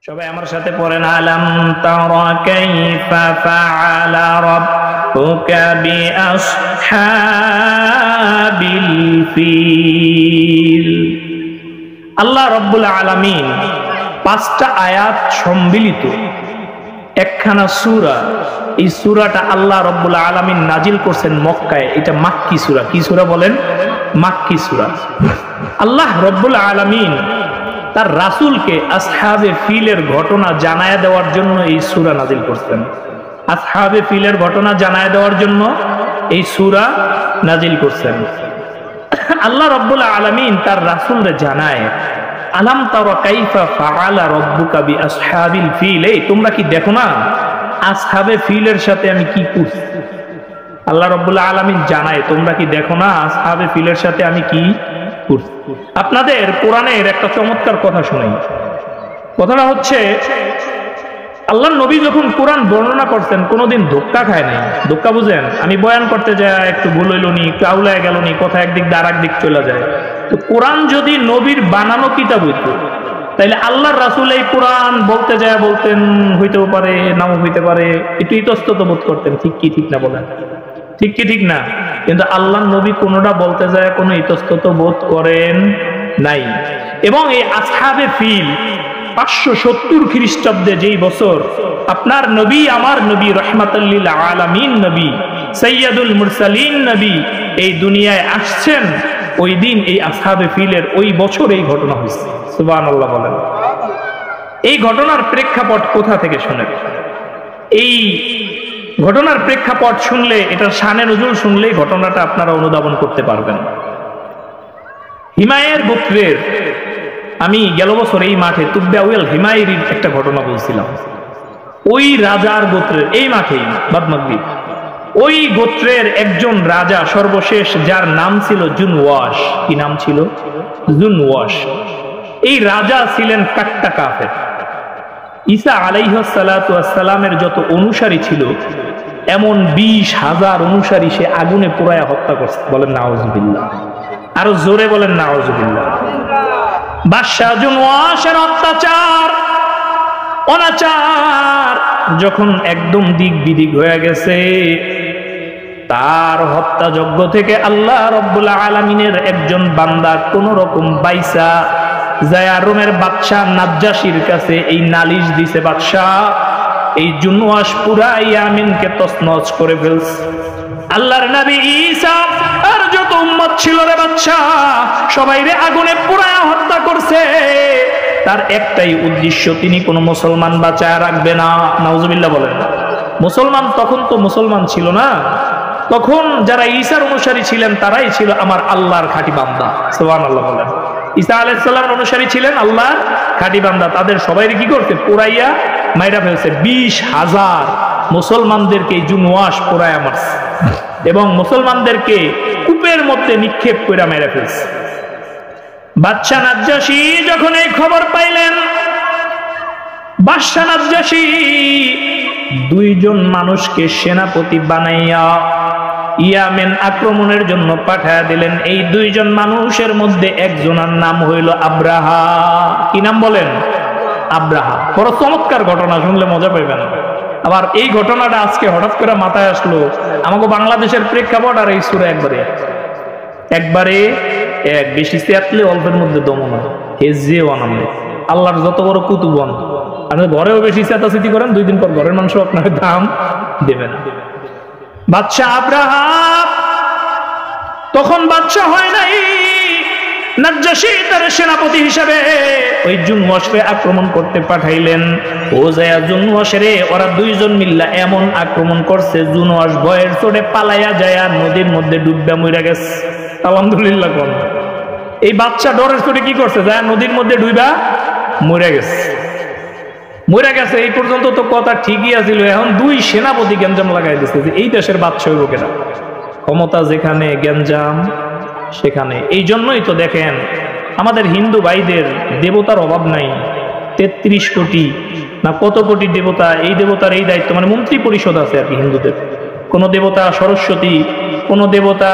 সবাই আমার সাথে পড়েন, আলাম তারা কাইফা ফাআলা রাব্বুকা বিআসহাবিল ফিল। আল্লাহ রাব্বুল আলামিন 5টা আয়াত সম্মিলিত একখানা সূরা। এই সূরাটা আল্লাহ রাব্বুল আলামিন নাজিল করছেন মক্কায়। এটা মাক্কি সূরা। কি সূরা বলেন? মাক্কি সূরা। আল্লাহ রাব্বুল আলামিন তার রাসূলকে আসহাবে ফিলের ঘটনা জানায়া দেওয়ার জন্য এই সূরা নাজিল করছেন। আসহাবে ফিলের ঘটনা জানায়া দেওয়ার জন্য এই সূরা নাজিল করছেন। আল্লাহ রাব্বুল আলামিন তার রাসূলকে জানায়, আলাম তারা কাইফা ফাআলা রাব্বুকা বিআসহাবিল ফিল। এই তোমরা কি দেখো না আসহাবে ফিলের সাথে আমি কি করছি? আল্লাহ রাব্বুল আলামিন জানায়, তোমরা কি দেখো না আসহাবে ফিলের সাথে আমি কি করছি? আপনাদের কোরআনের একটা চমৎকার কথা শোনাই। কথাটা হচ্ছে, আল্লাহর নবী যখন কোরআন বর্ণনা করছেন কোনোদিন ধোক্কা খায় নাই। ধোক্কা বুঝেন? আমি বয়ান করতে যাই একটু ভুল হইল নি, কাউলায় গেল নি, কথা একদিক দিয়ে আরেক দিক চলে যায়। তো কোরআন যদি নবীর বানানো কিতাব হইতো, তাইলে আল্লাহর রাসূল এই কোরআন বলতে যায় বলতেন হইতেও পারে, নাও হইতে পারে, একটু ইতস্তত বোধ করতেন। ঠিক কি ঠিক না বলেন? ঠিক কি ঠিক না? কিন্তু আল্লাহর নবী কোনোটা বলতে যায় কোনো ইতস্তত বোধ করেন নাই। এবং এই আসহাবে ফিল 570 খ্রিস্টাব্দে যেই বছর আপনার নবী, আমার নবী, রাহমাতাল লিল আলামিন নবী, সাইয়্যিদুল মুরসালিন নবী এই দুনিয়ায় আসছেন, ওই দিন এই আসহাবে ফিলের ওই বছর এই ঘটনা হয়েছে। সুবহানাল্লাহ বলেন। এই ঘটনার প্রেক্ষাপট কোথা থেকে শুনেন? এই ঘটনার প্রেক্ষাপট শুনলে, এটার শানে নজুল শুনলেই ঘটনাটা আপনারা অনুধাবন করতে পারবেন। হিমায়ের গোত্রের, আমি গেল বছর এই মাঠে তুব্বাউল হিমায়ের একটা ঘটনা বলছিলাম। ওই রাজার গোত্রের এই মাঠেই বাদমাগরিব ওই গোত্রের একজন রাজা সর্বশেষ, যার নাম ছিল জুনওয়াশ। কি নাম ছিল? জুনওয়াশ। এই রাজা ছিলেন কাট্টা কাফের। ঈসা আলাইহিস সালাতু ওয়াস সালামের যত অনুসারী ছিল, এমন 20,000 অনুসারী সে আগুনে পোড়ায়া হত্যা করছে। বলেন নাউজুবিল্লাহ। আরো জোরে বলেন নাউজুবিল্লাহ। বাদশাহ জুনওয়াশের অত্যাচার অনাচার যখন একদম দিক বিদিক হয়ে গেছে, তার হত্যাযজ্ঞ থেকে আল্লাহ রাব্বুল আলামিনের একজন বান্দা কোন রকম বাইসা যায় রোমের বাদশাহ নাজ্জাশীর কাছে এই নালিশ দিছে, বাদশাহ এই জুনওয়াশ পুরা ইয়ামিনকে তছনছ করে ফেলছে। আল্লাহর নবী ঈসা আর যত উম্মত ছিল রে বাদশাহ, সবাইরে আগুনে পোড়ায়া হত্যা করছে। তার একটাই উদ্দেশ্য, তিনি কোনো মুসলমান বাঁচায় রাখবে না। নাউজুবিল্লাহ বলেন। মুসলমান তখন তো মুসলমান ছিল না, তখন যারা ঈসার অনুসারী ছিলেন তারাই ছিল আমার আল্লাহর খাঁটি বান্দা। সুবহানাল্লাহ বলেন। ঈসা আলাইহিস সালামের অনুসারী ছিলেন আল্লাহর খাঁটি বান্দা। তাদের সবাইরে কি করতে? পোড়াইয়া মাইরা ফেলছে। 20,000 মুসলমানদেরকে জুনওয়াশ পোড়াইয়া মারছে এবং মুসলমানদেরকে কূপের মধ্যে নিক্ষেপ করে মেরে ফেলছে। বাদশাহ নাজ্জাশী যখন এই খবর পাইলেন, বাদশাহ নাজ্জাশী 2 জন মানুষকে সেনাপতি বানাইয়া ইয়ামেন আক্রমণের জন্য পাঠায়া দিলেন। এই 2 জন মানুষের মধ্যে একজনের নাম হইল আব্রাহা। কি নাম বলেন? আব্রাহা। বড় চমৎকার ঘটনা, শুনলে মজা পাইবেন। আবার এই ঘটনাটা আজকে হঠাৎ করে মাথায় আসলো, আমাকে বাংলাদেশের প্রেক্ষাপট আর এই সূরা একবারে এক বেশি চেতলে অল্পের মধ্যে দমন হেজে বানাবে। আল্লাহর যত বড় কুতুবন, আপনি ঘরেও বেশি চেতাচেতি করেন, 2 দিন পর ঘরের মাংস আপনার দাম দেবে না। বাদশাহ আব্রাহা তখন বাদশাহ হয় নাই, নাজ্জাশী তার সেনাপতি হিসাবে ওই জুনওয়াশকে আক্রমণ করতে পাঠাইলেন। ও যায় জুনওয়াশরে, ওরা 2 জন মিল্লা এমন আক্রমণ করছে, জুনওয়াশ ভয়ের চোটে পালাইয়া যায় নদীর মধ্যে ডুববা মইরা গেছে। আলহামদুলিল্লাহ কোন এই বাচ্চা ডরের চোটে কি করছে? যায় নদীর মধ্যে ডুইবা মইরা গেছে। এই পর্যন্ত তো কথা ঠিকই আছিল। এখন 2 সেনাপতি গ্যাঞ্জাম লাগাই দিচ্ছে যে এই দেশের বাদশা হইব কেনা, ক্ষমতা যেখানে গ্যাঞ্জাম সেখানে। এই জন্যই তো দেখেন আমাদের হিন্দু ভাইদের দেবতার অভাব নাই। 33 কোটি না কত কোটি দেবতা, এই দেবতার এই দায়িত্ব, মানে মন্ত্রী পরিষদ আছে আর কি হিন্দুদের। কোন দেবতা সরস্বতী, কোন দেবতা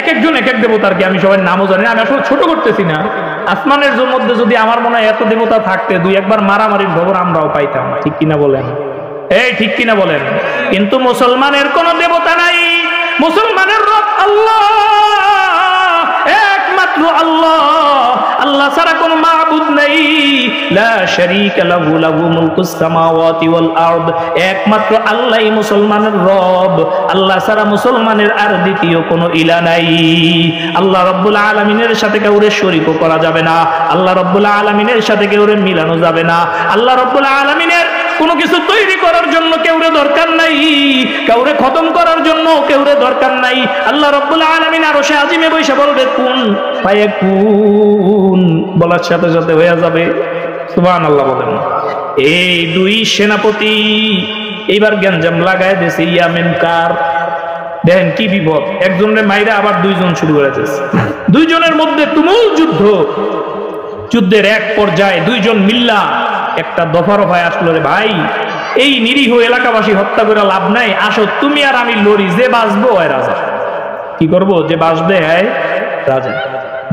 এক একজন এক এক দেবতার কি আমি সবার নামও জানি না। আমি আসলে ছোট করতেছি না, আসমানের মধ্যে যদি আমার মনে হয় এত দেবতা থাকতে দুই একবার মারামারির খবর আমরাও পাইতাম, ঠিক কিনা বলেন? এই ঠিক কিনা বলেন? কিন্তু মুসলমানের কোন দেবতা নাই, মুসলমানের রব আল্লাহ, একমাত্র আল্লাহ। আল্লাহ ছাড়া কোনো মাবুদ নাই। লা শারীকা লাহু, লাহু মুলকুস সামাওয়াতি ওয়াল আরদ। একমাত্র আল্লাহই মুসলমানের রব। আল্লাহ ছাড়া মুসলমানের আর দ্বিতীয় কোনো ইলা নাই। আল্লাহ রাব্বুল আলামিনের সাথে কাউরে শরীক করা যাবে না। আল্লাহ রাব্বুল আলামিনের সাথে কাউরে মিলানো যাবে না। আল্লাহ রাব্বুল আলামিনের কোনো কিছু তৈরি করার জন্য কেউরে দরকার নাই, কাউরে খতম করার জন্য কেউরে দরকার নাই। আল্লাহ রাব্বুল আলামিন আরশে আজিমে বসে বলবে কুন ফায়াকুন, বলার সাথে সাথে হয়ে যাবে। সুবহানাল্লাহ বলেন। এই দুই সেনাপতি এইবার গ্যাঞ্জাম লাগায় দিয়েছে। ইয়ামেন কার দেখেন কি বিপদ, একজনের মাইরা আবার দুইজন শুরু করে দিয়েছে। দুইজনের মধ্যে তুমুল যুদ্ধ। যুদ্ধের এক পর্যায়ে দুইজন মিল্লা একটা দফারফায় আসলো, রে ভাই এই নিরীহ এলাকাবাসী হত্যা করে লাভ নাই, আসো তুমি আর আমি লড়ি, যে বাঁচবো হয় রাজা। কি করব? যে বাঁচবে হয় রাজা।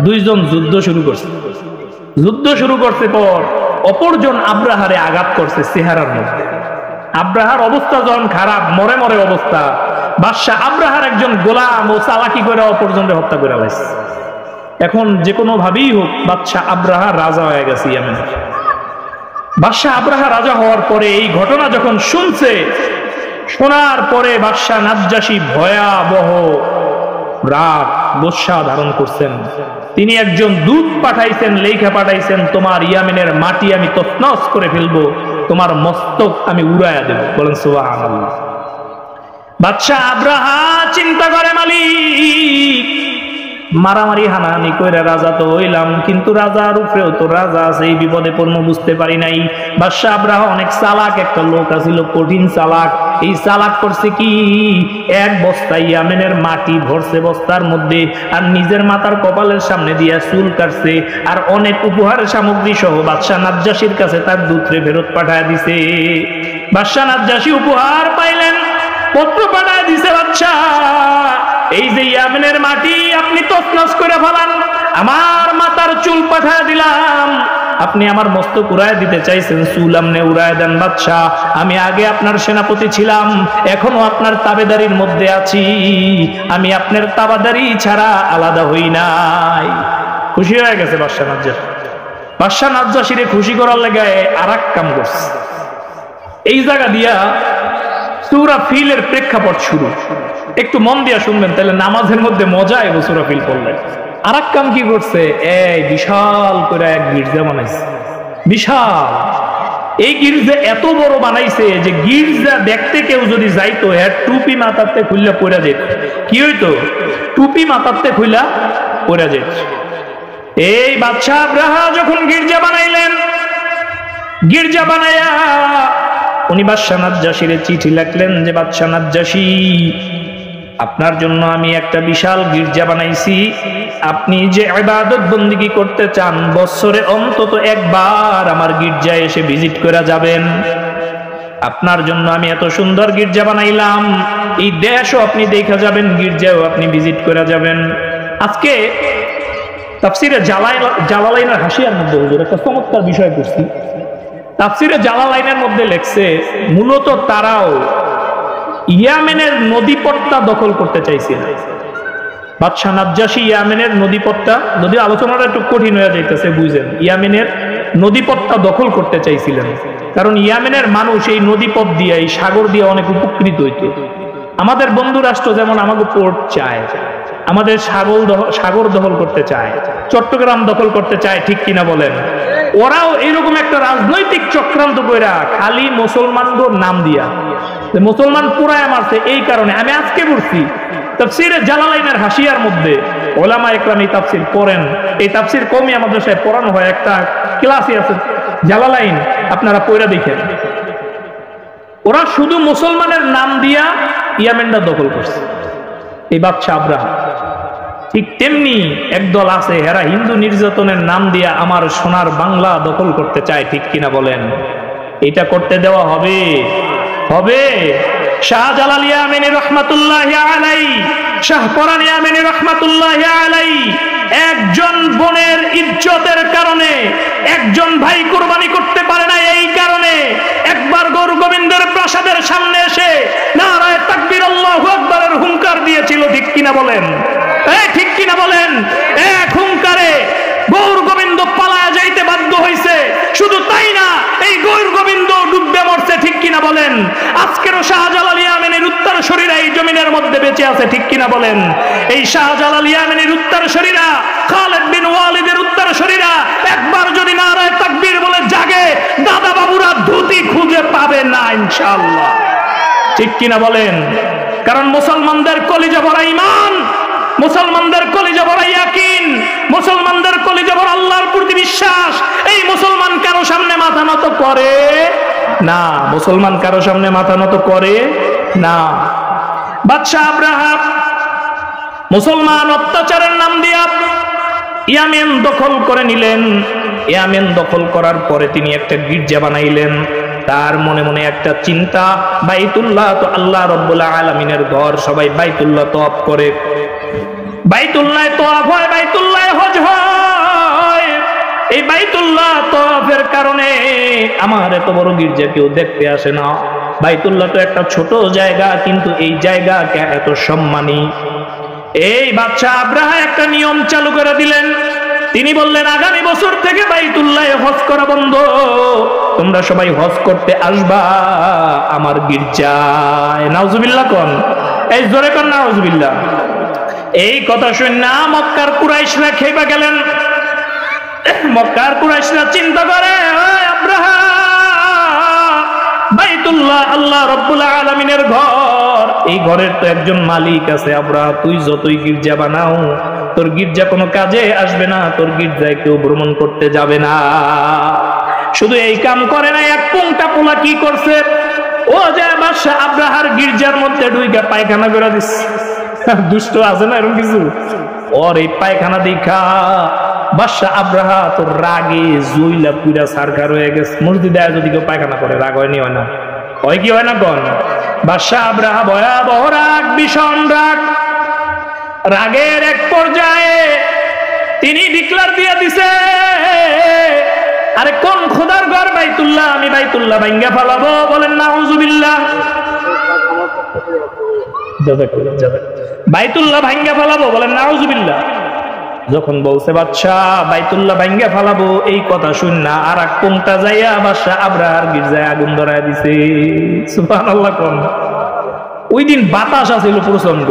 দুইজন যুদ্ধ শুরু করছে। যুদ্ধ শুরু করতে পর অপরজন আব্রাহারে আঘাত করছে চেহারার মধ্যে। আব্রাহার অবস্থা যখন খারাপ, মরে মরে অবস্থা, বাদশাহ আব্রাহার একজন গোলাম ও চালাকি করে অপরজনকে হত্যা করে লাইছে। এখন যে কোনো ভাবেই হোক বাদশাহ আব্রাহা রাজা হয়ে গেছে ইয়ামেনের। বাদশাহ আব্রাহা রাজা হওয়ার পরে এই ঘটনা যখন শুনছে, শোনার পরে বাদশাহ নাজ্জাশী ভয়াবহ রাগ গোসা ধারণ করছেন। তিনি একজন দূত পাঠাইছেন, লেখা পাঠাইছেন, তোমার ইয়ামেনের মাটি আমি তছনছ করে ফেলবো, তোমার মস্তক আমি উড়াইয়া দেব। বলেন সুবহানাল্লাহ। বাদশাহ আব্রাহা চিন্তা করে, মালিক মারামারি হানাহানি কইরা রাজা তো হইলাম, কিন্তু রাজার উপরেও তো রাজা আছে, এই বিপদে পড়ব বুঝতে পারি নাই। বাদশাহ আব্রাহা অনেক চালাক একটা লোক আছিল, কঠিন চালাক। এই চালাক করছে কি, এক বস্তা ইয়ামেনের মাটি ভরছে বস্তার মধ্যে, আর নিজের মাথার কপালের সামনে দিয়া চুল কাটছে, আর অনেক উপহার সামগ্রী সহ বাদশাহ নাজ্জাশীর কাছে তার দূতরে ফেরত পাঠায় দিছে। বাদশাহ নাজ্জাশী উপহার পাইলেন, পত্র পাঠায় দিছে, বাদশাহ এই যে ইয়ামেনের মাটি আপনি তছনছ করে ফেলান, আমার মাথার চুল পাঠায় দিলাম, আপনি আমার মস্তক উড়ায় দিতে চাইছেন, চুল আমনে উড়ায় দেন বাদশাহ। আমি আগে আপনার সেনাপতি ছিলাম, এখনো আপনার তাবেদারির মধ্যে আছি, আমি আপনার তাবেদারি ছাড়া আলাদা হই নাই। খুশি হয়ে গেছে বাদশাহ নাজ্জাশী। বাদশাহ নাজ্জাশীরে খুশি করার লেগে আর এক কাম করছে। এই জায়গা দিয়া সূরা ফিলের প্রেক্ষাপট শুরু। একটু মন দিয়া শুনবেন, তাহলে নামাজের মধ্যে মজা আইব সূরা ফিল পড়লে। আর এক কাম কি করছে, এই বিশাল করে এক গির্জা বানাইছে। বিশাল এই গির্জা এত বড় বানাইছে যে গির্জা দেখতে কেউ যদি যাইতো, এর টুপি মাথাতে খুললা পড়া যেত। কি হইতো? টুপি মাথাতে খুললা পড়া যেত। এই বাদশাহ আব্রাহা যখন গির্জা বানাইলেন, গির্জা বানায়া উনি বাদশাহ নাজ্জাশীরে চিঠি লিখলেন যে, বাদশাহ নাজ্জাশী, আপনার জন্য আমি একটা বিশাল গির্জা বানাইছি, আপনি যে ইবাদত বন্দেগী করতে চান বছরে অন্তত একবার আমার গির্জায় এসে ভিজিট করে যাবেন। আপনার জন্য আমি এত সুন্দর গির্জা বানাইলাম, এই দেশও আপনি দেখা যাবেন, গির্জাও আপনি ভিজিট করে যাবেন। আজকে তাফসিরে জালালাইনের হাসিয়ার মধ্যে হুজুর একটা চমৎকার বিষয় করছি। তাফসিরে জালালাইনের মধ্যে লেখছে, মূলত তারাও ইয়ামেনের নদীপট্টা দখল করতে চাইছিল। বাদশাহ নাজ্জাশী ইয়ামেনের নদীপট্টা, যদিও আলোচনাটা একটু কঠিন হয়ে যাইতেছে বুঝেন, ইয়ামেনের নদীপট্টা দখল করতে চাইছিলেন। কারণ ইয়ামেনের মানুষ এই নদীপথ দিয়ে, এই সাগর দিয়ে অনেক উপকৃত হইত। আমাদের বন্ধু রাষ্ট্র যেমন আমাকে পোর্ট চায়, আমাদের সাগর দখল করতে চায়, চট্টগ্রাম দখল করতে চায়, ঠিক কিনা বলেন? ওরাও এরকম একটা রাজনৈতিক চক্রান্ত কইরা খালি মুসলমানদের নাম দিয়া মুসলমান পুরায় মারছে। এই কারণে আমি আজকে বলছি তাফসিরে জালালাইনের হাসিয়ার মধ্যে ওলামা ইকরাম এই তাফসির পড়েন। এই তাফসির কমই আমাদের সাথে পড়ানো হয়, একটা ক্লাসই আছে জালালাইন, আপনারা পড়া দেখেন। ওরা শুধু মুসলমানের নাম দিয়া ইয়ামেনটা দখল করছে, এই বাদশাহ আব্রাহা। ঠিক তেমনি একদল আছে, এরা হিন্দু নির্যাতনের নাম দিয়া আমার সোনার বাংলা দখল করতে চায়, ঠিক কিনা বলেন? এটা করতে দেওয়া হবে? হবে। শাহজালাল ইয়ামানী রাহমাতুল্লাহি আলাইহি, শাহ পরান ইয়ামানী রাহমাতুল্লাহি আলাইহি একজন বোনের ইজ্জতের কারণে একজন ভাই কুরবানি করতে পারে না, এই কারণে একবার গৌর গোবিন্দের প্রাসাদের সামনে এসে নারায়ে তাকবীর আল্লাহু আকবারের হুঙ্কার দিয়েছিল। ঠিক কিনা বলেন? ঠিক কিনা বলেন? এক হুঙ্কারে গৌর গোবিন্দ পালায়া যাইতে বাধ্য হয়েছে। শুধু তাই না, এই গৌর গোবিন্দ ডুববে মরছে। ঠিক কিনা বলেন? আজকেরও শাহজালাল ইয়ামানের উত্তরসূরিরা এই জমিনের মধ্যে বেঁচে আছে। ঠিক কিনা বলেন? এই শাহজালাল ইয়ামানের উত্তরসূরিরা, খালিদ বিন ওয়ালিদের উত্তরসূরিরা একবার যদি নারায়ে তাকবীর বলে জাগে, দাদা বাবুরা ধুতি খুঁজে পাবে না ইনশাআল্লাহ। ঠিক কিনা বলেন? কারণ মুসলমানদের কলিজা ভরা ঈমান, মুসলমানদের কলিজা ভরা ইয়াকিন, মুসলমানদের কলিজা ভরা আল্লাহর প্রতি বিশ্বাস। এই মুসলমান কারো সামনে মাথা নত করে না, মুসলমান কারো সামনে মাথা নত করে না। বাদশা আব্রাহা মুসলমান অত্যাচারের নাম দিয়া ইয়ামেন দখল করে নিলেন। ইয়ামেন দখল করার পরে তিনি একটা গির্জা বানাইলেন। তার মনে মনে একটা চিন্তা, বাইতুল্লাহ তো আল্লাহ রাব্বুল আলামিনের ঘর, সবাই বাইতুল্লাহ তওয়াফ করে, বাইতুল্লাহ তওয়াফ হয়, বাইতুল্লাহ হজ হয়। এই বাইতুল্লাহ তওয়াফের কারণে আমার এত বড় গির্জা কেউ দেখতে আসে না। বাইতুল্লাহ তো একটা ছোট জায়গা, কিন্তু এই জায়গা এত সম্মানী। এই বাদশা আব্রাহা একটা নিয়ম চালু করে দিলেন। তিনি বললেন, আগামী বছর থেকে বাইতুল্লাহ হজ করা বন্ধ, তোমরা সবাই হজ করতে আসবা আমার গির্জায়। নাউজুবিল্লাহ কোন, এই জোরে কোন নাউজুবিল্লাহ। এই কথা শুনে মক্কার কুরাইশরা খেপে গেলেন। মক্কার কুরাইশরা চিন্তা করে, আব্রাহা, বাইতুল্লাহ আল্লাহ রাব্বুল আলামিনের ঘর, এই ঘরের তো একজন মালিক আছে। আব্রাহা, তুই যতই গির্জা বানাও, তোর গির্জা কোনো কাজে আসবে না, তোর গির্জায় কেউ ভ্রমণ করতে যাবে না। শুধু এই কাম করে না, এক পুংটা পোলা কি করছে, ও যে বাদশা আব্রাহার গির্জার মধ্যে ঢুইকা পায়খানা করে দিচ্ছে। দুষ্ট আছে না এরকম কিছু? ওর এই পায়খানা দেখা বাদশা আব্রাহা তো রাগে জুইলা পুরা সারকার হয়ে গেছে। মসজিদে যদি কেউ পায়খানা করে রাগ হয়নি, হয় না? হয় কি হয় না? কোন বাদশা আব্রাহা ভয়াবহ রাগ, ভীষণ রাগ। রাগের এক পর্যায়ে তিনি ডিক্লার দিয়ে দিছে, আরে কোন খোদার ঘর বাইতুল্লাহ, আমি বাইতুল্লাহ ভাঙ্গা ফেলাবো। বলেন নাউজুবিল্লাহ। বাইতুল্লাহ ভাঙ্গা ফেলাবো, বলেন নাউজুবিল্লাহ। যখন বলছে বাদশা বাইতুল্লাহ ভাঙ্গা ফেলাবো, এই কথা শুন না আর এক কোনটা যাইয়া বাদশা আব্রাহার গির্জায় আগুন ধরায় দিছে। সুবহানাল্লাহ কোন। ওই দিন বাতাস আছিল প্রচন্ড।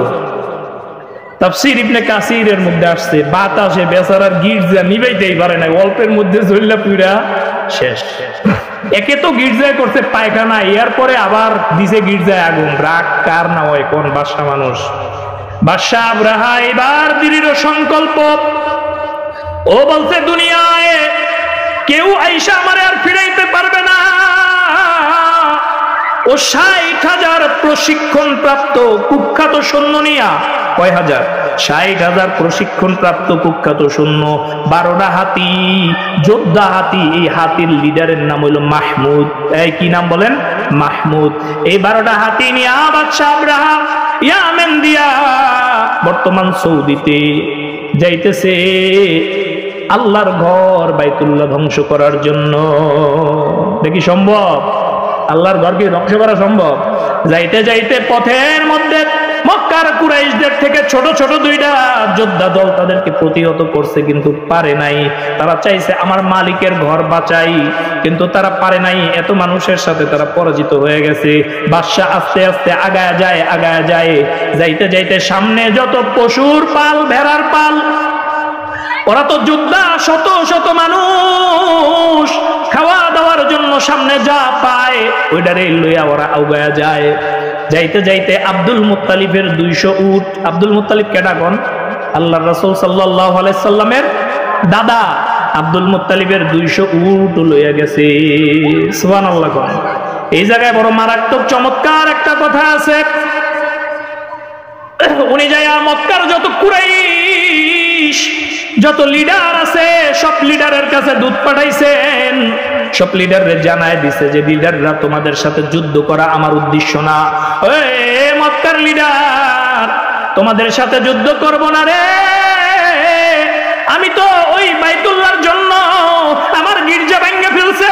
তাফসীর ইবনে কাসিরের মধ্যে আসছে, বাতাসে বেচারার গির্জা নিবাইতেই পারে না, অল্পের মধ্যে জ্বললা পুরা শেষ। একে তো গির্জায় করছে পায়খানা, এরপরে আবার দিছে গির্জায় আগুন। রাগ কার না হয় কোন বাদশা মানুষ। বাদশা আব্রাহা এবার দৃঢ় সংকল্প, ও বলছে দুনিয়ায় কেউ আইসা আমারে আর ফিরাইতে পারবে না। ও ৬০,০০০ প্রশিক্ষণ প্রাপ্ত কুখ্যাত সৈন্য নিয়া, কয় হাজার? ৬০,০০০ প্রশিক্ষণ প্রাপ্ত কুখ্যাত সৈন্য, ১২টা হাতি, যোদ্ধা হাতি। এই হাতির লিডারের নাম হইল মাহমুদ। এই কি নাম বলেন? মাহমুদ। এই ১২টা হাতি নিয়া বাদশা আব্রাহা ইয়ামেন দিয়া বর্তমান সৌদিতে যাইতেছে আল্লাহর ঘর বাইতুল্লাহ ধ্বংস করার জন্য। দেখি সম্ভব? আল্লাহর ঘরকে ধ্বংস করা সম্ভব? যাইতে যাইতে পথের মধ্যে মক্কার কুরাইশদের থেকে ছোট ছোট দুইটা যোদ্ধা দল তাদেরকে প্রতিহত করছে, কিন্তু পারে নাই। তারা চাইছে আমার মালিকের ঘর বাঁচাই, কিন্তু তারা পারে নাই। এত মানুষের সাথে তারা পরাজিত হয়ে গেছে। বাদশা আস্তে আস্তে আগায় যায়, আগায় যায়। যাইতে যাইতে সামনে যত পশুর পাল, ভেড়ার পাল, ওরা তো যোদ্ধা, শত শত মানুষ খাওয়া দাওয়ার জন্য সামনে যা পায় ওইটারে লইয়া ওরা আগায়া যায়। যাইতে যাইতে আব্দুল মুত্তালিবের ২০০ উট। আব্দুল মুত্তালিব কেডা কোন? আল্লাহর রাসূল সাল্লাল্লাহু আলাইহি সাল্লামের দাদা। আব্দুল মুত্তালিবের ২০০ উট লইয়া গেছে। সুবহানাল্লাহ কোন। এই জায়গায় বড় মারাত্মক চমৎকার একটা কথা আছে। উনি যাইয়া মক্কার যত কুরাইশ, যত লিডার আছে, সব লিডারের কাছে দূত পাঠাইছেন। সব লিডাররে জানায় দিছে যে লিডাররা তোমাদের সাথে যুদ্ধ করা আমার উদ্দেশ্য না। এই মক্কার লিডার, তোমাদের সাথে যুদ্ধ করব না রে। আমি তো ওই বাইতুল্লাহর জন্য আমার গির্জা ভেঙে ফেলছে,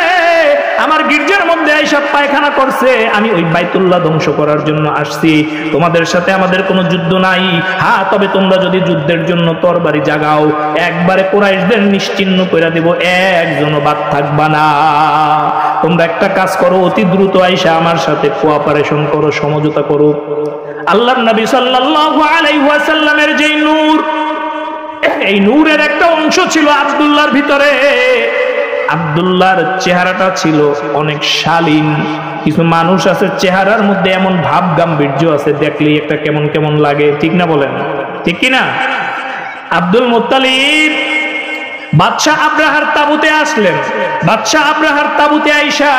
আমার গির্জার মধ্যে আইসা পায়খানা করছে, আমি ওই বাইতুল্লাহ ধ্বংস করার জন্য আসছি। তোমাদের সাথে আমাদের কোনো যুদ্ধ নাই। হ্যাঁ, তবে তোমরা যদি যুদ্ধের জন্য তরবারি জাগাও, একবারে কুরাইশদের নিশ্চিহ্ন করে দেব, একজনও বাদ থাকবা না। তোমরা একটা কাজ করো, অতি দ্রুত আইসা আমার সাথে কোঅপারেশন করো, সমঝোতা করো। আল্লাহর নবী সাল্লাল্লাহু আলাইহি ওয়াসাল্লামের যে নূর, এই নূরের একটা অংশ ছিল আব্দুল্লাহর ভিতরে। আব্দুল্লাহর চেহারাটা ছিল অনেক শালীন। কিছু মানুষ আছে চেহারার মধ্যে এমন ভাব গাম্ভীর্য আছে, দেখলেই একটা কেমন কেমন লাগে, ঠিক না বলেন? ঠিক কিনা? আব্দুল মুত্তালিব বাদশাহ আব্রাহার তাবুতে আসলেন। বাদশাহ আব্রাহার তাবুতে আইসা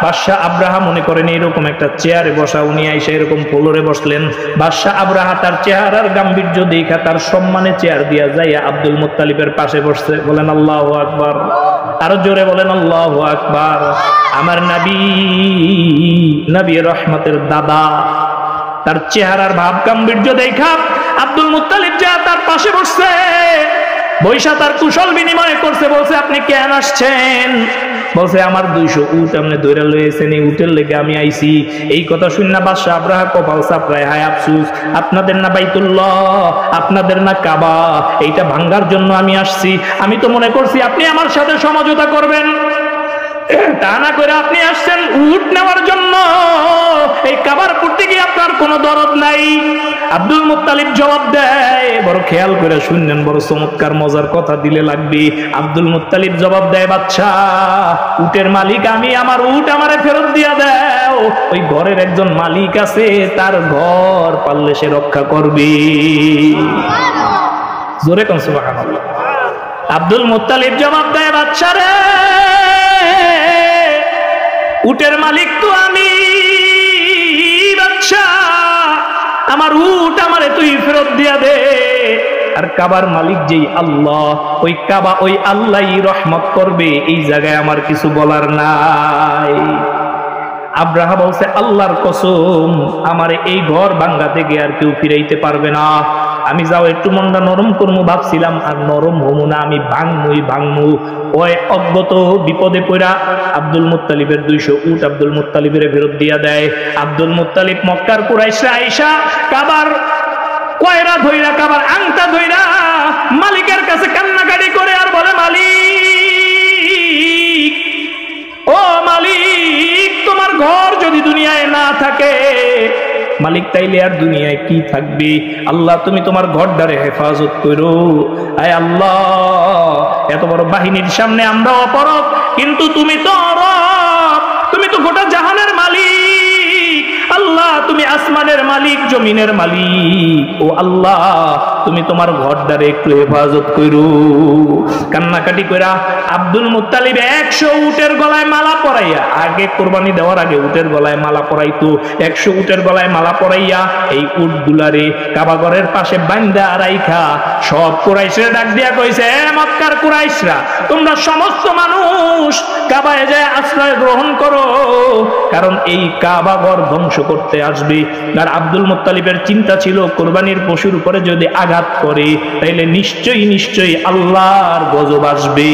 বাদশাহ আব্রাহা মনে করেন এরকম একটা চেয়ারে বসা, উনি আইসা এরকম ফ্লোরে বসলেন। বাদশাহ আব্রাহা তার চেহারার গাম্ভীর্য দেখা তার সম্মানে চেয়ার দিয়া যাইয়া আব্দুল মুত্তালিবের পাশে বসছে। বলেন আল্লাহু আকবার, আরো জোরে বলেন আল্লাহু আকবার। আমার নবী, নবী রহমতের দাদা, তার চেহারার ভাব গাম্ভীর্য দেখা আব্দুল মুত্তালিব যা তার পাশে বসছে, বৈশা তার কুশল বিনিময় করছে। বলছে, আপনি কেন আসছেন? বলছে, আমার 200 উট আপনি ধরে লয়েছেন, এই উটের লেগে আমি আইছি। এই কথা শুননা বাদশাহ আব্রাহা কপাল চাপড়ায়, হায় আফসুস, আপনাদের না বাইতুল্লাহ, আপনাদের না কাবা, এইটা ভাঙ্গার জন্য আমি আসছি। আমি তো মনে করছি আপনি আমার সাথে সমঝোতা করবেন, তা না করে আপনি আসছেন উট নেওয়ার জন্য। এই কাবার প্রতি কি আপনার কোনো দরদ নাই? আব্দুল মুত্তালিব জবাব দেয়, বড় খেয়াল করে শুনলেন, বড় চমৎকার মজার কথা দিলে লাগবে। আব্দুল মুত্তালিব জবাব দেয়, বাদশা, উটের মালিক আমি, আমার উট আমারে ফেরত দিয়া দাও। ওই ঘরের একজন মালিক আছে, তার ঘর পারলে সে রক্ষা করবে। জোরে কোন সুবহানাল্লাহ। আব্দুল মুত্তালিব জবাব দেয়, বাদশা রে, উটের মালিক তো আমি, বাদশা, আমার উট আমারে তুই ফেরত দিয়া দে। আর কাবার মালিক যেই আল্লাহ, ওই কাবা ওই আল্লাহই রহমত করবে, এই জায়গায় আমার কিছু বলার নাই। আব্রাহা বলছে, আল্লাহর কসম, আমারে এই ঘর ভাঙ্গাতে গিয়ে আর কেউ ফিরাইতে পারবে না। আমি যাও একটু মনটা নরম করবো ভাবছিলাম, আর নরম হমু না, আমি ভাঙমুই ভাঙমু। ওই অজ্ঞত বিপদে পড়া আব্দুল মুত্তালিবের 200 উট আব্দুল মুত্তালিবের ফেরত দিয়া দেয়। আব্দুল মুত্তালিব মক্কার কুরাইশরা আইসা কাবার কয়রা ধইরা, কাবার আংটা ধইরা মালিকের কাছে কান্নাকাটি করে আর বলে, মালিক, ও মালিক, তোমার ঘর যদি দুনিয়ায় না থাকে, মালিক, তাইলে আর দুনিয়ায় কি থাকবে? আল্লাহ, তুমি তোমার ঘরটারে হেফাজত করো। আয় আল্লাহ, এত বড় বাহিনীর সামনে আমরা অপরাধ, কিন্তু তুমি তো রব, তুমি তো গোটা জাহানের মালিক। আল্লাহ, তুমি আসমানের মালিক, জমিনের মালিক। ও আল্লাহ, তুমি তোমার ঘরটারে একটু হেফাজত করো। কান্নাকাটি কইরা আব্দুল মুত্তালিব 100 উটের গলায় মালা পরাইয়া, আগে কোরবানি দেওয়ার আগে উটের গলায় মালা পরাইতো, 100 উটের গলায় মালা পরাইয়া এই উট গুলারে কাবাগরের পাশে বান্ধা রাইখা সব কুরাইশরা ডাক দিয়া কইছে, মক্কার কুরাইশরা, তোমরা সমস্ত মানুষ কাবায় যায় আশ্রয় গ্রহণ করো, কারণ এই কাবাগর ধ্বংস করতে আসবে। আর আব্দুল মুত্তালিবের চিন্তা ছিল, কোরবানির পশুর উপরে যদি আঘাত করে, তাইলে নিশ্চয়ই নিশ্চয়ই আল্লাহর গজব আসবে।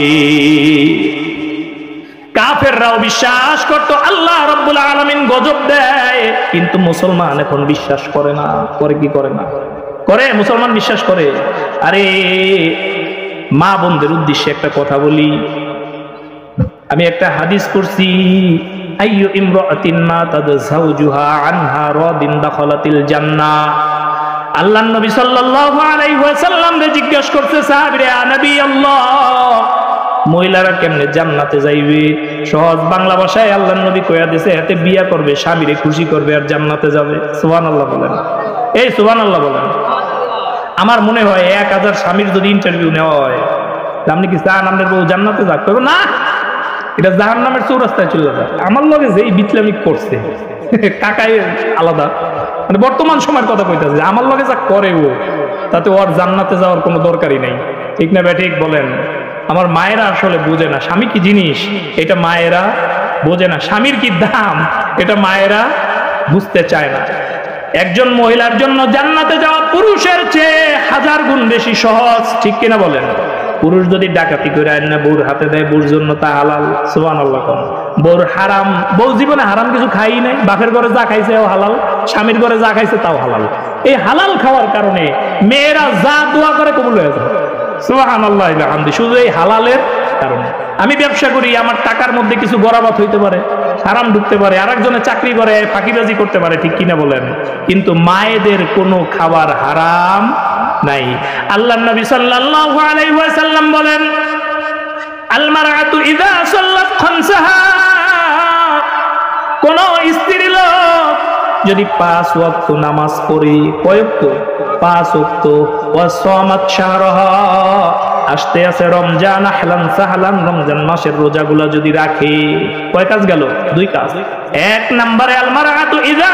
কাফেররাও বিশ্বাস করত আল্লাহ রাব্বুল আলামিন গজব দেয়, কিন্তু মুসলমান এখন বিশ্বাস করে না। করে কি করে না? করে, মুসলমান বিশ্বাস করে। আরে মা বোনদের উদ্দেশ্যে একটা কথা বলি, আমি একটা হাদিস পড়ছি, আইয়ু ইমরাতিন মাতাদ যাওজুহা আনহা রাদিন দাখালাতিল জান্নাহ। আল্লাহর নবী সাল্লাল্লাহু আলাইহি ওয়াসাল্লাম রে জিজ্ঞাসা করতে সাহাবীরা, নবী আল্লাহ, মহিলারা কেমনে জান্নাতে যাইবে? সহজ বাংলা ভাষায় আল্লাহর নবী কইয়া দিয়েছে, এতে বিয়া করবে, স্বামীরে খুশি করবে, আর জান্নাতে যাবে। সুবহানাল্লাহ বলেন, এই সুবহানাল্লাহ বলেন। আমার মনে হয় 1000 স্বামীর যদি ইন্টারভিউ নেওয়া হয়, আপনি কি চান আপনার বউ জান্নাতে যাক? কইব না, এটা জাহান্নামের চৌরাস্তায় চলে যাবে। আমার লগে যে বিপ্লবী করছে কাকাই আলাদা, মানে বর্তমান সময়ের কথা কইতাছে, আমার লগে যা করে ও, তাতে ওর জান্নাতে যাওয়ার কোনো দরকারই নাই। ঠিক না ঠিক বলেন? আমার মায়েরা আসলে বোঝে না স্বামী কি জিনিস, এটা মায়েরা বোঝে না। স্বামীর কি দাম, এটা মায়েরা বুঝতে চায় না। একজন মহিলার জন্য জান্নাতে যাওয়া পুরুষের চেয়ে 1000 গুণ বেশি সহজ, ঠিক কিনা বলেন? পুরুষ যদি ডাকাতি করে আইনা বউর হাতে দেয় বউর জন্য তা হালাল। সুবহানাল্লাহ। কোন বউর হারাম, বউ জীবনে হারাম কিছু খাই নাই, বাপের ঘরে যা খাইছে ও হালাল, স্বামীর ঘরে যা খাইছে তাও হালাল। এই হালাল খাওয়ার কারণে মেয়েরা যা দোয়া করে কবুল হয়ে যায়। সুবহানাল্লাহ বিহামদি। শুধু এই হালালের কারণে। আমি ব্যবসা করি, আমার টাকার মধ্যে কিছু গরাবাত হইতে পারে, হারাম ঢুকতে পারে, আরেকজনে চাকরি করে ফাঁকিবাজি করতে পারে, ঠিক কিনা বলেন? কিন্তু মায়েদের কোনো খাবার হারাম নাই। আল্লাহর নবী সাল্লাল্লাহু আলাইহি ওয়াসাল্লাম বলেন, আল মারআতু ইযা সাল্লাত খামসাহা, কোন স্ত্রী লোক যদি 5 ওয়াক্ত নামাজ পড়ে, কয় ওয়াক্ত? 5 ওয়াক্ত, ওয়া সামাত শাহরাহা, আসতে আছে রমজান, আহলান সাহলান, রমজান মাসের রোজাগুলা যদি রাখে, কয় কাজ গেল? 2 কাজ। 1 নম্বরে আল মারআতু ইযা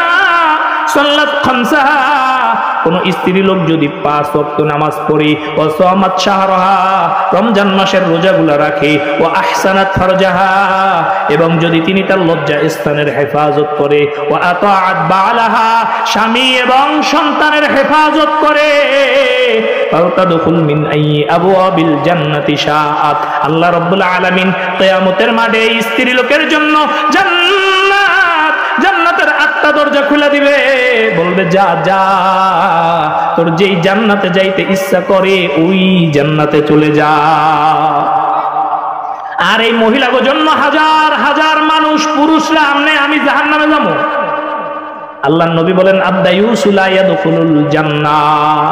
সাল্লাত খামসাহা, কোন স্ত্রী লোক যদি 5 ওয়াক্ত নামাজ পড়ে, ও সামাত শাহরাহা, রমজান মাসের রোজাগুলা রাখে, ও আহসানাত ফারজাহা, এবং যদি তিনি তার লজ্জা স্থানের হেফাজত করে, ও আতাআত বালাহা, স্বামী এবং সন্তানের হেফাজত করে, ফাতাদখুল মিন আইয়ি আবওয়াবিল জান্নাতি শাআত, আল্লাহ রাব্বুল আলামিন কিয়ামতের মাঠে এই স্ত্রী লোকের জন্য জান্নাতের 8টা দরজা খুলে দিবে, বলবে যা যা, তোর যেই জান্নাতে যাইতে ইচ্ছা করে ওই জান্নাতে চলে যা। আর এই মহিলাদের জন্য হাজার হাজার মানুষ, পুরুষরা আমনে আমি জাহান্নামে যাবো। আল্লাহর নবী বলেন, আদ-দায়ুসু লা ইয়াদখুলুল জান্নাহ।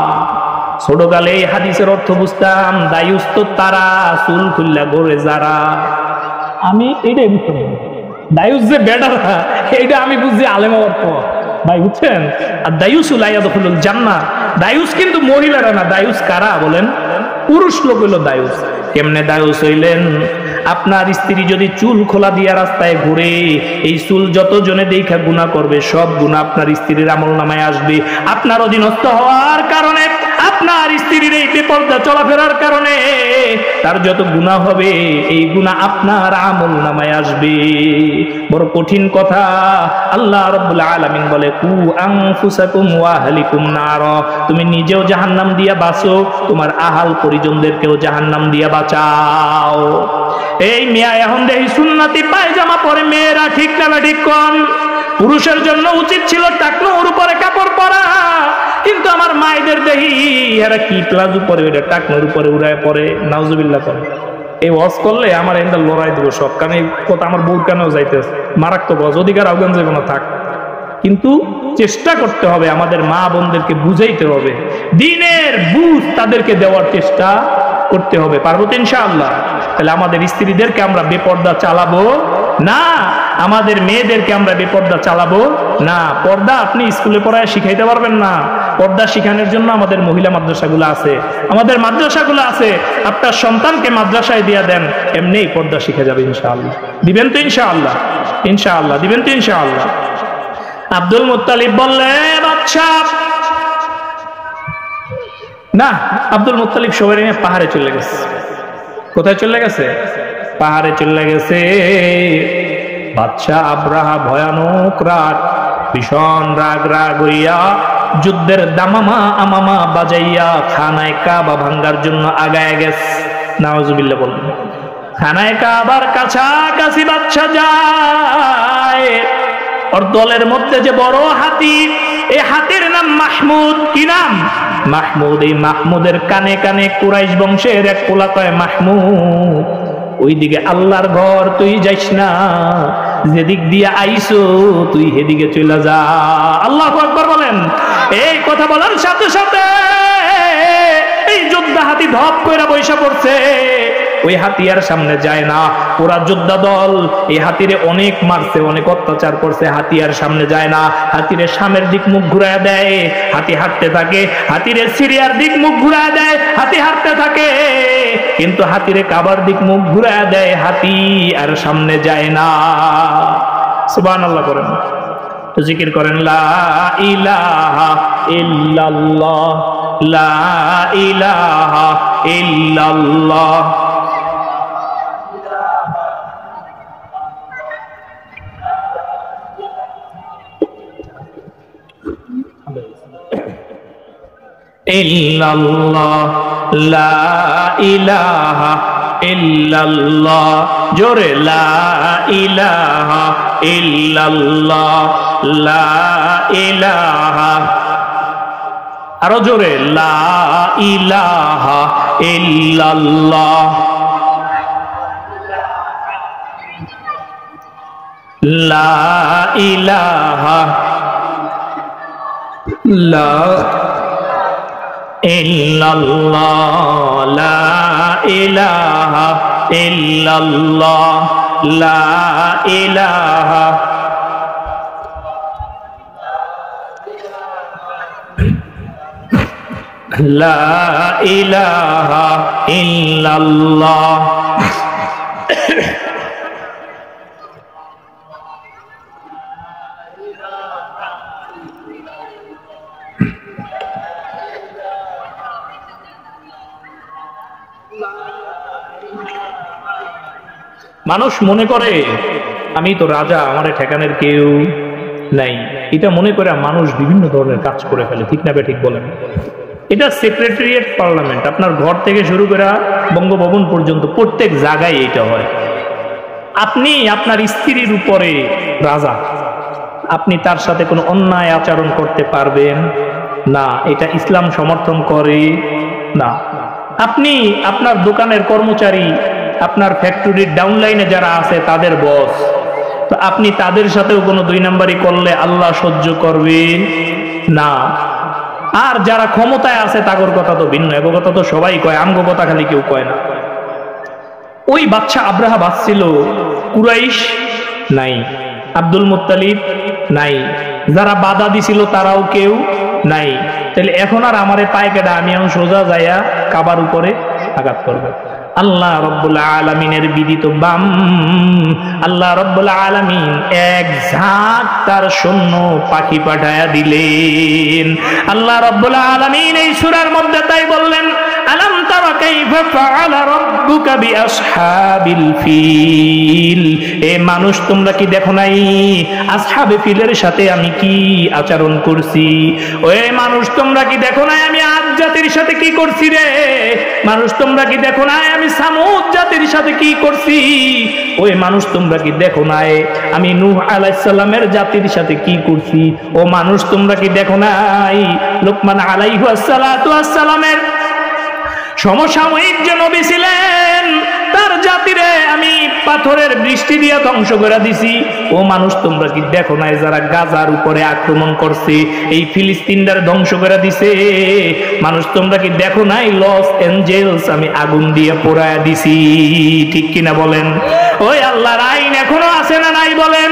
ছোটকালে এই হাদিসের অর্থ বুঝতাম, দায়ুস তো তারা, চুল খুল্লা ঘরে যারা। আমি এটাই বুঝতাম, দায়ুস যে বেডারা এইটা আমি বুঝছি আলেম হওয়ার পর। ভাই বুঝছেন? আর দায়ুসু লা ইয়াদখুলুল জান্নাহ, দায়ুস কিন্তু মহিলারা না। দায়ুস কারা বলেন? পুরুষ লোক হইল দায়ুস। কেমনে দায়ুস হইলেন? আপনার স্ত্রী যদি চুল খোলা দিয়া রাস্তায় ঘুরে, এই চুল যত জনে দেখা গুনাহ করবে, সব গুনাহ আপনার স্ত্রীর আমলনামায় আসবে। আপনার অধীনস্থ হওয়ার কারণে, আপনার স্ত্রীর এই বেপরদা চলাফেরার কারণে তার যত গুনাহ হবে, এই গুনাহ আপনার আমলনামায় আসবে। বড় কঠিন কথা। আল্লাহ রাব্বুল আলামিন বলে, কু আনফুসাকুম ওয়া আহলিকুম নার, তুমি নিজেও জাহান্নাম দিয়া বাঁচো, তোমার আহাল পরিজনদেরকেও জাহান্নাম দিয়া বাঁচাও। এই মিয়া এখন দেখি সুন্নতি পায়জামা পরে মেয়েরা, ঠিক না ঠিক কোন? পুরুষের জন্য উচিত ছিল টাকনোর উপরে কাপড় পরা, কিন্তু আমার মায়েদের দেখি এরা কি প্লাজো পরে, ওইটা টাকনোর উপরে উড়ায় পরে, নাউজুবিল্লাহ করে। এই ওয়াজ করলে আমার এন্ডা লড়াই দেবো সব, কারণ এই কথা আমার বউর কেনও যাইতেছে, মারাত্মক ওয়াজ, অধিকার আফগান যাবে না থাক। কিন্তু চেষ্টা করতে হবে, আমাদের মা বোনদেরকে বুঝাইতে হবে, দ্বীনের বুঝ তাদেরকে দেওয়ার চেষ্টা করতে হবে। পারবো তো ইনশাআল্লাহ? তাহলে আমাদের স্ত্রীদেরকে আমরা বেপর্দা চালাবো না, আমাদের মেয়েদেরকে আমরা বেপর্দা চালাবো না। পর্দা আপনি স্কুলে পড়ায় শিখাইতে পারবেন না, পর্দা শিখানোর জন্য আমাদের মহিলা মাদ্রাসাগুলো আছে, আমাদের মাদ্রাসাগুলো আছে। আপনার সন্তানকে মাদ্রাসায় দিয়ে দেন, এমনিই পর্দা শিখে যাবে ইনশাআল্লাহ। দিবেন তো ইনশাআল্লাহ? ইনশাআল্লাহ দিবেন তো ইনশাআল্লাহ? আব্দুল মুত্তালিব বললে, বাচ্চা না, আব্দুল মুত্তালিব সবাই নিয়ে পাহাড়ে চলে গেছে। কোথায় চলে গেছে? পাহাড়ে চলে গেছে। বাদশা আব্রাহা ভয়ানক রাগ, ভীষণ রাগ হইয়া যুদ্ধের দামামা আমামা বাজাইয়া খানায় কাবা ভাঙ্গার জন্য আগায় গেছে। নাউজুবিল্লাহ বলবেন। খানায় কাবার কাছাকাছি বাদশা যায়, ওর দলের মধ্যে যে বড় হাতি, এই হাতির নাম মাহমুদ। কি নাম? মাহমুদ। এই মাহমুদের কানে কানে কুরাইশ বংশের এক পোলা কয়, মাহমুদ ওইদিকে আল্লাহর ঘর, তুই যাইস না, যেদিক দিয়ে আইসো তুই সেদিকে চলে যা। আল্লাহু আকবার বলেন। এই কথা বলার সাথে সাথে এই যোদ্ধা হাতি ধপ কইরা বৈশা পড়ছে। ওই হাতিয়ার সামনে যায় না। পুরা যোদ্ধা দল এই হাতিরে অনেক মারছে, অনেক অত্যাচার করছে, হাতিয়ার সামনে যায় না। হাতিরে সামনের দিক মুখ ঘুরায় দেয়, হাতি হাঁটতে থাকে। হাতিরে সিরিয়ার দিক মুখ ঘুরায় দেয়, হাতি হাঁটতে থাকে। কিন্তু হাতিরে কাবার দিক মুখ ঘুরায় দেয়, হাতি আর সামনে যায় না। সুবহানাল্লাহ করেন তো, জিকির করেন, লা ইলাহা ইল্লাল্লাহ, লা ইলাহা ইল্লাল্লাহ। ইল্লাল্লাহ লা ইলাহা ইল্লাল্লাহ, জোরে লা ইলাহা ইল্লাল্লাহ, লা ইলাহা, আরো জোরে লা ইলাহা ইল্লাল্লাহ, লা ইলাহা লা ইল্লাল্লাহ, লা ইলাহা ইল্লাল্লাহ, লা ইলাহা লা ইলাহা ইল্লাল্লাহ। মানুষ মনে করে আমি তো রাজা, আমার ঠেকানের কেউ নাই, এটা মনে করে মানুষ বিভিন্ন ধরনের কাজ করে ফেলে, ঠিক না ঠিক বলেন? এটা সেক্রেটারিয়েট পার্লামেন্ট, আপনার ঘর থেকে শুরু করে বঙ্গভবন পর্যন্ত প্রত্যেক জায়গায় এটা হয়। আপনি আপনার স্ত্রীর উপরে রাজা, আপনি তার সাথে কোনো অন্যায় আচরণ করতে পারবেন না, এটা ইসলাম সমর্থন করে না। আপনি আপনার দোকানের কর্মচারী, আপনার ফ্যাক্টরির ডাউনলাইনে যারা আছে তাদের বস, তো আপনি তাদের সাথেও কোনো দুই নাম্বারি করলে আল্লাহ সহ্য করবে না। আর যারা ক্ষমতায় আছে তাগর কথা তো ভিন্ন, এগো কথা তো সবাই কয়, আমগো কথা খালি কেউ কয় না। ওই বাদশা আব্রাহা বাঁচছিল, কুরাইশ নাই, আব্দুল মুত্তালিব নাই, যারা বাধা দিছিল তারাও কেউ নাই। তাহলে এখন আর আমারে পায় কেডা? আমি এখন সোজা যাইয়া কাবার উপরে আঘাত করবে। আল্লাহ রব্বুল আলামিনের বিদিত বাম, আল্লাহ রব্বুল আলামিন এক ঝাঁক তার সৈন্য পাখি পাঠায়া দিলেন। আল্লাহ রব্বুল আলামিন এই সূরার মধ্যে তাই বললেন, আলাম তারা কাইফা ফাআলা রাব্বুকা বিআসহাবিল ফিল, এ মানুষ তোমরা কি দেখো নাই আসহাবে ফিলের সাথে আমি কি আচরণ করছি? ওই মানুষ তোমরা কি দেখো নাই আমি আদ জাতির সাথে কি করছি রে? মানুষ তোমরা কি দেখো নাই আমি সামুদ জাতির সাথে কি করছি? ওই মানুষ তোমরা কি দেখো নাই আমি নূহ আলাইহিস সালামের জাতির সাথে কি করছি? ও মানুষ তোমরা কি দেখো নাই লোকমান আলাইহিস সালাতু ওয়াস সালামের সমসাময়িক যে নবী ছিলেন তার জাতিরে আমি পাথরের বৃষ্টি দিয়ে ধ্বংস করে দিছি? ও মানুষ তোমরা কি দেখো নাই যারা গাজার উপরে আক্রমণ করছে এই ফিলিস্তিনদের ধ্বংস করে দিছে? মানুষ তোমরা কি দেখো নাই লস এঞ্জেলস আমি আগুন দিয়ে পোড়ায়া দিছি? ঠিক কিনা বলেন? ওই আল্লাহর আইন এখনো আছে না নাই বলেন?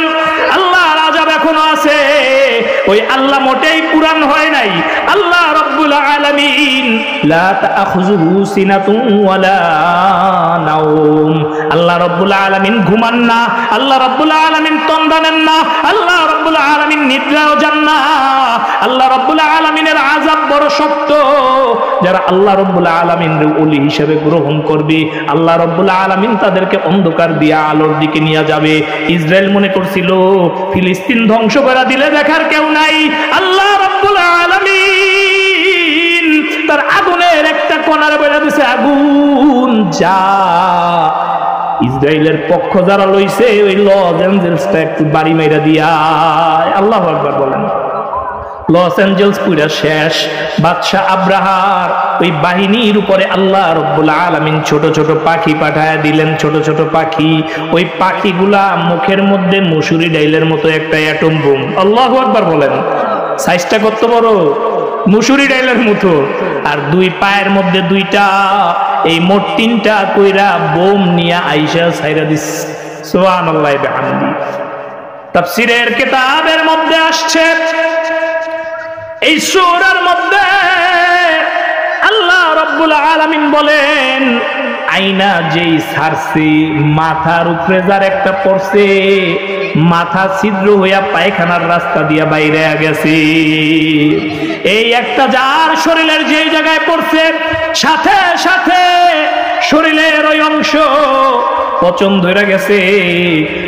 আল্লাহর আযাব এখনো আছে। ওই আল্লাহ মোটেই পুরান হয় নাই। আল্লাহ রাব্বুল আলামিন লা তাখুযুহু সিনাতুন ওয়ালা নাওম, আল্লাহ রাব্বুল আলামিন ঘুমান না, আল্লাহ রাব্বুল আলামিন তন্দ্রা নেন না, আল্লাহ রাব্বুল আলামিন নিদ্রাও যান না। আল্লাহ রাব্বুল আলামিনের আযাব বড় শক্ত। যারা আল্লাহ রাব্বুল আলামিনের ওলি হিসেবে গ্রহণ করবে আল্লাহ রাব্বুল আলামিন তাদেরকে অন্ধকার দিয়ে আলোর দিকে নিয়ে যাবে। ইসরায়েল মনে করছিল ফিলিস্তিন ধ্বংস করে দিলে দেখার কেউ নাই, আল্লাহ রাব্বুল আলামিন তার আগুনের একটা কোণার বলে দিছে আগুন যা। ইসরায়েলের পক্ষ যারা লইছে ওই লস এঞ্জেলসটা একটু বাড়ি মাইরা দিয়া। আল্লাহু আকবার বলেন। লস এঞ্জেলস পুরা শেষ। বাদশা আব্রাহার ওই বাহিনীর উপরে আল্লাহ রাব্বুল আলামিন ছোট ছোট পাখি পাঠায়া দিলেন, ছোট ছোট পাখি। ওই পাখিগুলা মুখের মধ্যে মসুরি ডাইলের মতো একটা অ্যাটম বোম। আল্লাহু আকবার বলেন। সাইজটা কত বড়? মসুরি ডাইলের মতো। আর দুই পায়ের মধ্যে দুইটা, এই মোট তিনটা কইরা বোম নিয়ে আইসা ছাইরা দিস। সুবহানাল্লাহ বিহামদি। তাফসীরের কিতাবের মধ্যে আসছে এই সূরার মধ্যে আল্লাহ রাব্বুল আলামিন বলেন আইনা যেই ছাড়ছে মাথার উপরে যার একটা পড়ছে, মাথা ছিদ্র হইয়া পায়খানার রাস্তা দিয়া বাইরে গেছে। এই একটা যার শরীরের যেই জায়গায় পড়ছে সাথে সাথে শরীরের ওই অংশ পচন ধরে গেছে,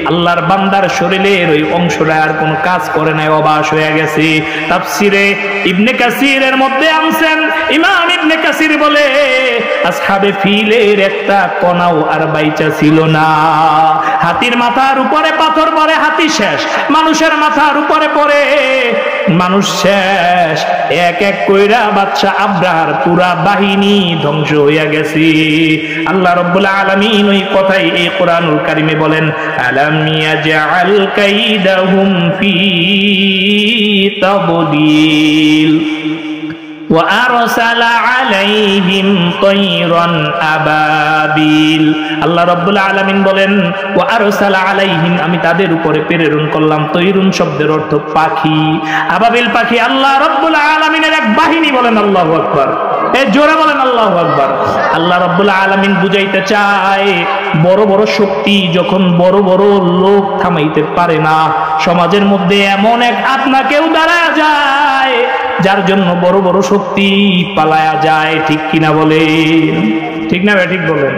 আল্লাহর বান্দার শরীরের ওই অংশটা আর কোনো কাজ করে নাই, অবাস হয়ে গেছে। তাফসিরে ইবনে কাসিরের মধ্যে আনছেন, ইমাম ইবনে কাসির বলে আসহাবে ফিলের একটা কণাও আর বাইচা ছিল না। হাতির মাথার উপরে পাথর পড়ে, হাতি শেষ। মানুষের মাথার উপরে পড়ে, মানুষ শেষ। এক এক কইরা বাদশা আব্রাহার পুরা বাহিনী ধ্বংস হইয়া গেছে। আল্লাহ রাব্বুল আলামিন ওই কথাই এই কোরআনুল কারীমে বলেন, আলাম ইয়াজআল কাইদাহুম ফি তাদলিল ওয়া আরসালা আলাইহিম তায়রান আবাবিল। আল্লাহ রাব্বুল আলামিন বলেন, ওয়া আরসালা আলাইহিম, আমি তাদের উপরে প্রেরণ করলাম। তৈরুন শব্দের অর্থ পাখি, আবাবিল পাখি। আল্লাহ রাব্বুল আলামিনের এক বাহিনী, বলেন আল্লাহু আকবার। এই জোরে বলেন আল্লাহু আকবার। আল্লাহ রাব্বুল আলামিন বুঝাইতে চায়, বড় বড় শক্তি যখন বড় বড় লোক থামাইতে পারে না, সমাজের মধ্যে এমন এক আপনা কেউ দাঁড়া যায় যার জন্য বড় বড় শক্তি পালায়া যায়। ঠিক কিনা বলেন? ঠিক না? ঠিক বলেন।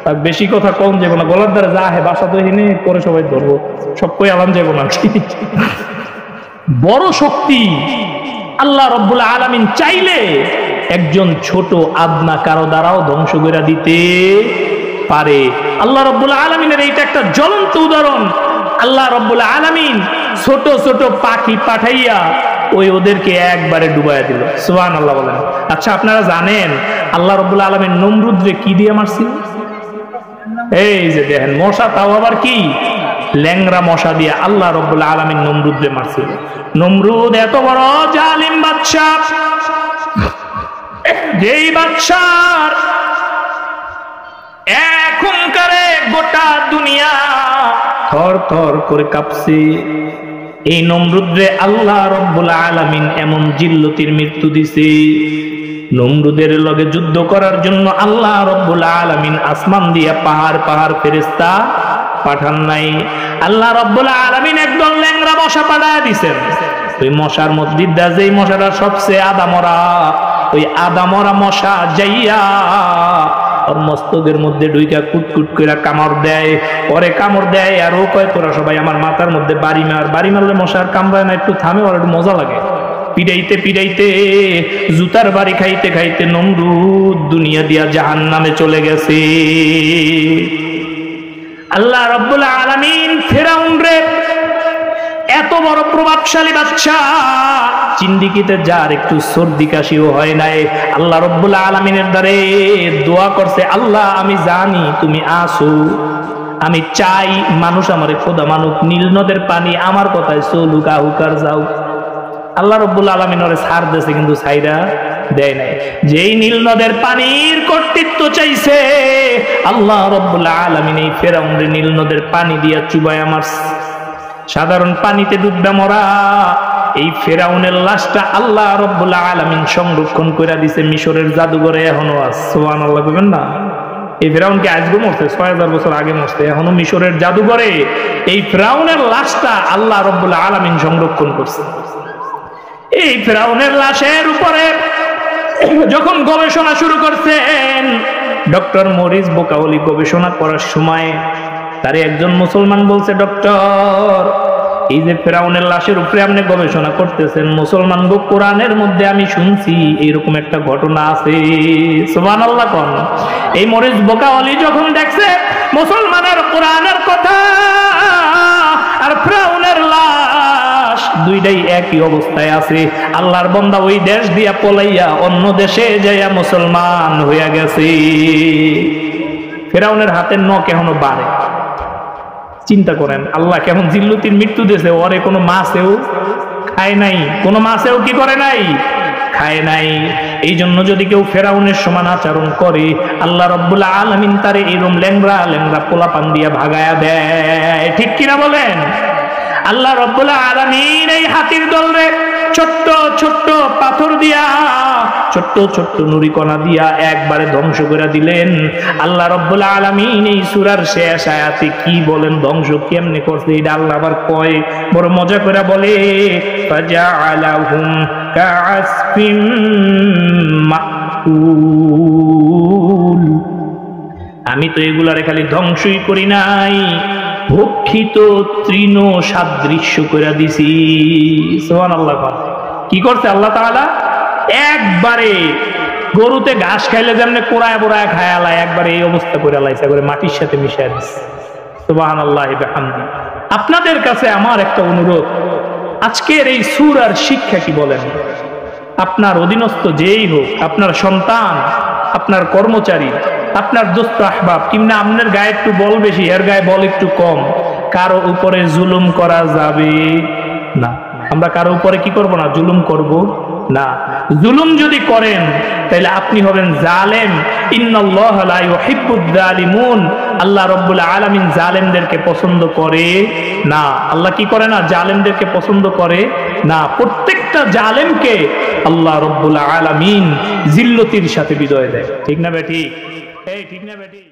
আর বেশি কথা কম যাবো না, গলার দ্বারা যা হে বাসা তো হিনে করে সবাই ধরবো, সব কই আলাম যাবো না। বড় শক্তি আল্লাহ রাব্বুল আলামিন চাইলে একজন ছোট আদনা কারো দ্বারাও ধ্বংস করে দিতে পারে। আল্লাহ রাব্বুল আলামিনের এইটা একটা জ্বলন্ত উদাহরণ। আল্লাহ রাব্বুল আলামিন ছোট ছোট পাখি পাঠাইয়া ওদেরকে একবারে ডুবাইয়া দিল। সুবহানাল্লাহ বলেন। আচ্ছা, আপনারা জানেন আল্লাহ রাব্বুল আলামিন নমরুদরে কি দিয়ে মারছিল? এই যে দেখেন মশা, তাও আবার কি ল্যাংরা মশা দিয়ে আল্লাহ রাব্বুল আলামিন নমরুদরে মারছিল। নমরুদ এত বড় জালিম বাদশা, যেই বাদশার এখনকারে গোটা দুনিয়া থর থর করে কাঁপছে। এই নমরুদরে আল্লাহ রাব্বুল আলামিন এমন জিল্লতির মৃত্যু দিছে। নমরুদের লগে যুদ্ধ করার জন্য আল্লাহ রাব্বুল আলামিন আসমান দিয়া পাহাড় পাহাড় ফেরেশতা পাঠান নাই। আল্লাহ রাব্বুল আলামিন একদল ল্যাংড়া মশা পাঠায় দিছেন। ওই মশার মধ্যে যেই মশাটা সবচেয়ে আদামরা, ওই আদামরা মশা যাইয়া ওর মস্তকের মধ্যে ঢুইকা কুটকুট করে কামড় দেয়। পরে কামড় দেয় আর ও কয়, তোরা সবাই আমার মাথার মধ্যে বাড়ি মার। বাড়ি মারলে মশার কামড়ায় না, একটু থামে, ওর একটু মজা লাগে। পিড়াইতে পিড়াইতে জুতার বাড়ি খাইতে খাইতে নমরুদ দুনিয়া দিয়া জাহান্নামে চলে গেছে। আল্লাহ রাব্বুল আলামিন ফিরআউন রে, এত বড় প্রভাবশালী বাদশা, চিন্দিকিতে যার একটু সর্দি কাশিও হয় নাই, আল্লাহ রাব্বুল আলামিনের দ্বারে দোয়া করছে, আল্লাহ আমি জানি তুমি আসো, আমি চাই মানুষ আমারে খোদা মানুক, নীল নদের পানি আমার কথায় চলুক, আহুকার যাও। আল্লাহ রাব্বুল আলামিন ওরে ছাড় দিয়েছে, কিন্তু ছাইরা দেয় নাই। যেই নীল নদের পানির কর্তৃত্ব চাইছে, আল্লাহ রাব্বুল আলামিন এই ফিরআউনরে নীল নদের পানি দিয়া চুবায়া মারছে। সাধারণ পানিতে ডুববে মরা এই ফিরআউনের লাশটা আল্লাহ রাব্বুল আলামিন সংরক্ষণ করে দিয়েছে মিশরের জাদুঘরে, এখনো আছে। সুবহানাল্লাহ বলবেন না? এই ফিরআউনকে আজকে মরছে, ৬০০০ বছর আগে মরছে, এখনো মিশরের জাদুঘরে এই ফিরআউনের লাশটা আল্লাহ রাব্বুল আলামিন সংরক্ষণ করছে। এই ফিরআউনের লাশের উপরে যখন গবেষণা শুরু করছেন ডক্টর মরিস বোকাওলি, গবেষণা করার সময় তারে একজন মুসলমান বলছে, ডক্টর এই যে ফিরআউনের লাশের উপরে আপনি গবেষণা করতেছেন, মুসলমান গো কোরআনের মধ্যে আমি শুনছি এইরকম একটা ঘটনা আছে। সুবহানাল্লাহ কোন। এই মরিস বোকাওয়ালি যখন দেখছে মুসলমানের কোরআনের কথা আর ফিরআউনের লাশ দুইটাই একই অবস্থায় আছে, আল্লাহর বান্দা ওই দেশ দিয়া পলাইয়া অন্য দেশে যাইয়া মুসলমান হইয়া গেছে। ফিরআউনের হাতের নখ এখনো বাড়ে। চিন্তা করেন আল্লাহ কেমন জিল্লতির মৃত্যু দিয়েছে। ওরে কোনো মাছেও খায় নাই, কোনো মাছেও কি করে নাই, খায় নাই। এই জন্য যদি কেউ ফিরআউনের সমান আচরণ করে, আল্লাহ রাব্বুল আলামিন তারে এরকম ল্যাংড়া ল্যাংড়া পোলাপান দিয়া ভাগায়া দেয়। ঠিক কিনা বলেন? আল্লাহ রাব্বুল আলামিন এই হাতির দলরে ছোট্ট ছোট্ট পাথর দিয়া, ছোট্ট ছোট্ট নুরিকণা দিয়া একবারে ধ্বংস করে দিলেন। আল্লাহ রাব্বুল আলামিন এই সূরার শেষ আয়াতে কি বলেন, ধ্বংস কেমনে করছে এটা আল্লাহ আবার কয়, বড় মজা করে বলে, ফাজআলাহুম কাআসফিম মাকুল। আমি তো এগুলারে খালি ধ্বংসই করি নাই, ভক্ষিত তৃণ সাদৃশ্য করে দিছি। সুবহানাল্লাহ। কি করছে আল্লাহ তাআলা? একবারে গরুতে ঘাস খাইলে যেমন কোড়ায় বোড়ায় খায়ালায়, একবারে এই অবস্থা করে লাইছে, করে মাটির সাথে মিশায় দিচ্ছে। সুবহানাল্লাহি বিহামদি। আপনাদের কাছে আমার একটা অনুরোধ, আজকের এই সূরার শিক্ষা কি বলেন? আপনার অধীনস্থ যেই হোক, আপনার সন্তান, আপনার কর্মচারী, আপনার দোস্ত আহবাব, কিংবা আপনার গায়ে একটু বল বেশি, এর গায়ে বল একটু কম, কারো উপরে জুলুম করা যাবে না। আমরা কারো উপরে কি করব না? জুলুম করব না। জুলুম যদি করেন তাহলে আপনি হবেন জালেম। ইন্নাল্লাহা লা ইউহিব্বুয জালিমুন। আল্লাহ রাব্বুল আলামিন জালেমদেরকে পছন্দ করে না। আল্লাহ কি করে না? জালেমদেরকে পছন্দ করে না। প্রত্যেকটা জালেমকে আল্লাহ রাব্বুল আলামিন জিল্লতির সাথে বিদায় দেয়। ঠিক না বেঠিক? এই ঠিক না বেঠিক?